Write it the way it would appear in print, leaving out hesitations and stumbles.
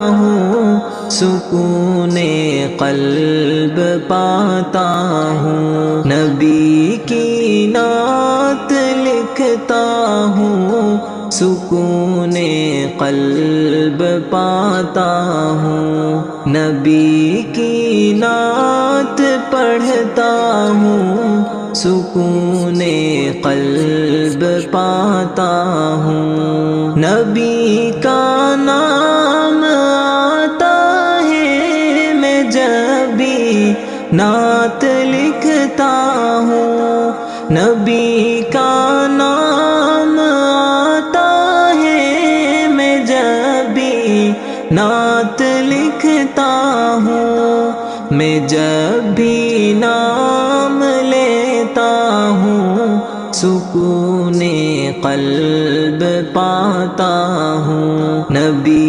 ہوں سکون قلب پاتا ہوں، نبی کی نعت لکھتا ہوں سکون قلب پاتا ہوں، نبی کی نعت پڑھتا ہوں سکون قلب پاتا ہوں، نبی کا نام آتا ہے میں جب بھی نعت لکھتا ہوں، نبی کا نام آتا ہے میں جب بھی نعت لکھتا ہوں، میں جب بھی نام لیتا ہوں سکون قلب پاتا ہوں، نبی